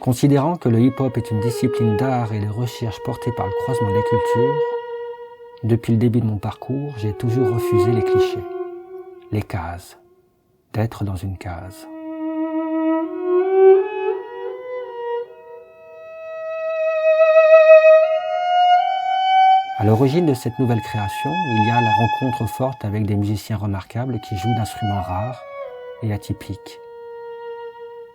Considérant que le hip-hop est une discipline d'art et de recherche portée par le croisement des cultures, depuis le début de mon parcours, j'ai toujours refusé les clichés, les cases, d'être dans une case. À l'origine de cette nouvelle création, il y a la rencontre forte avec des musiciens remarquables qui jouent d'instruments rares et atypiques,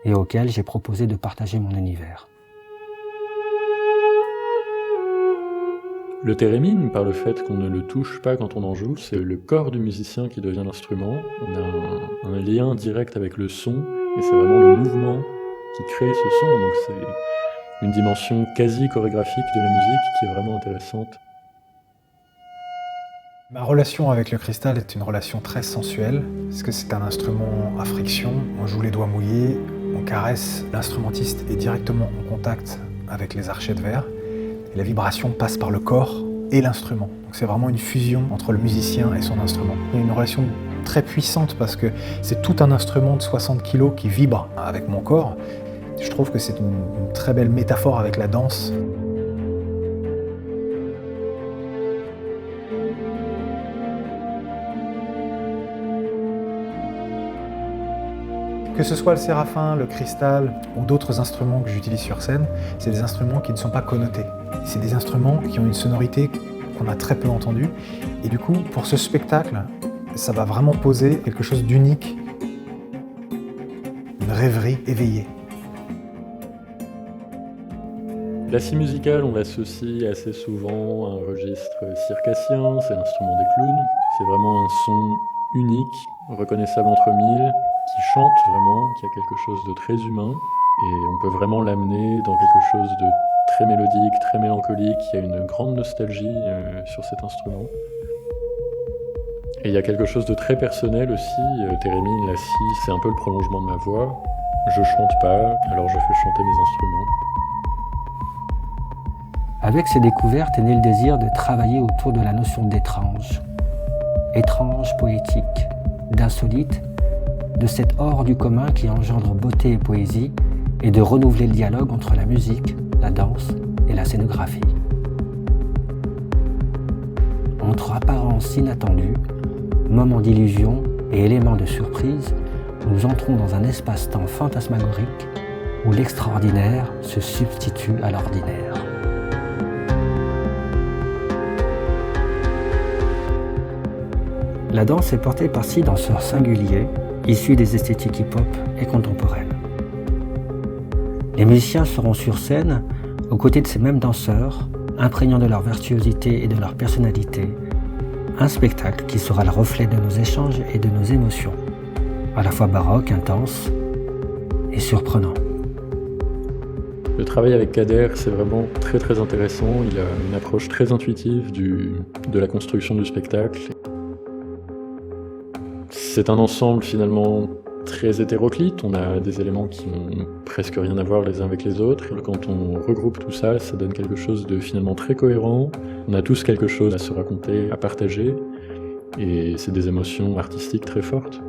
et auxquels j'ai proposé de partager mon univers. Le thérémine, par le fait qu'on ne le touche pas quand on en joue, c'est le corps du musicien qui devient l'instrument. On a un lien direct avec le son, et c'est vraiment le mouvement qui crée ce son, donc c'est une dimension quasi chorégraphique de la musique qui est vraiment intéressante. Ma relation avec le cristal est une relation très sensuelle, parce que c'est un instrument à friction, on joue les doigts mouillés, on caresse, l'instrumentiste est directement en contact avec les archets de verre, et la vibration passe par le corps et l'instrument. Donc c'est vraiment une fusion entre le musicien et son instrument. Il y a une relation très puissante parce que c'est tout un instrument de 60 kg qui vibre avec mon corps. Je trouve que c'est une très belle métaphore avec la danse. Que ce soit le séraphin, le cristal ou d'autres instruments que j'utilise sur scène, c'est des instruments qui ne sont pas connotés. C'est des instruments qui ont une sonorité qu'on a très peu entendue. Et du coup, pour ce spectacle, ça va vraiment poser quelque chose d'unique, une rêverie éveillée. La scie musicale, on l'associe assez souvent à un registre circassien, c'est l'instrument des clowns. C'est vraiment un son unique, reconnaissable entre mille, qui chante vraiment, qui a quelque chose de très humain, et on peut vraiment l'amener dans quelque chose de très mélodique, très mélancolique. Il y a une grande nostalgie sur cet instrument. Et il y a quelque chose de très personnel aussi. Thérémine, la scie, c'est un peu le prolongement de ma voix. Je chante pas, alors je fais chanter mes instruments. Avec ces découvertes est né le désir de travailler autour de la notion d'étrange. Étrange poétique, d'insolite, de cet hors du commun qui engendre beauté et poésie, et de renouveler le dialogue entre la musique, la danse et la scénographie. Entre apparences inattendues, moments d'illusion et éléments de surprise, nous entrons dans un espace-temps fantasmagorique où l'extraordinaire se substitue à l'ordinaire. La danse est portée par 6 danseurs singuliers, issus des esthétiques hip-hop et contemporaines. Les musiciens seront sur scène aux côtés de ces mêmes danseurs, imprégnant de leur virtuosité et de leur personnalité, un spectacle qui sera le reflet de nos échanges et de nos émotions, à la fois baroque, intense et surprenant. Le travail avec Kader, c'est vraiment très très intéressant. Il a une approche très intuitive de la construction du spectacle. C'est un ensemble finalement très hétéroclite, on a des éléments qui n'ont presque rien à voir les uns avec les autres. Quand on regroupe tout ça, ça donne quelque chose de finalement très cohérent. On a tous quelque chose à se raconter, à partager, et c'est des émotions artistiques très fortes.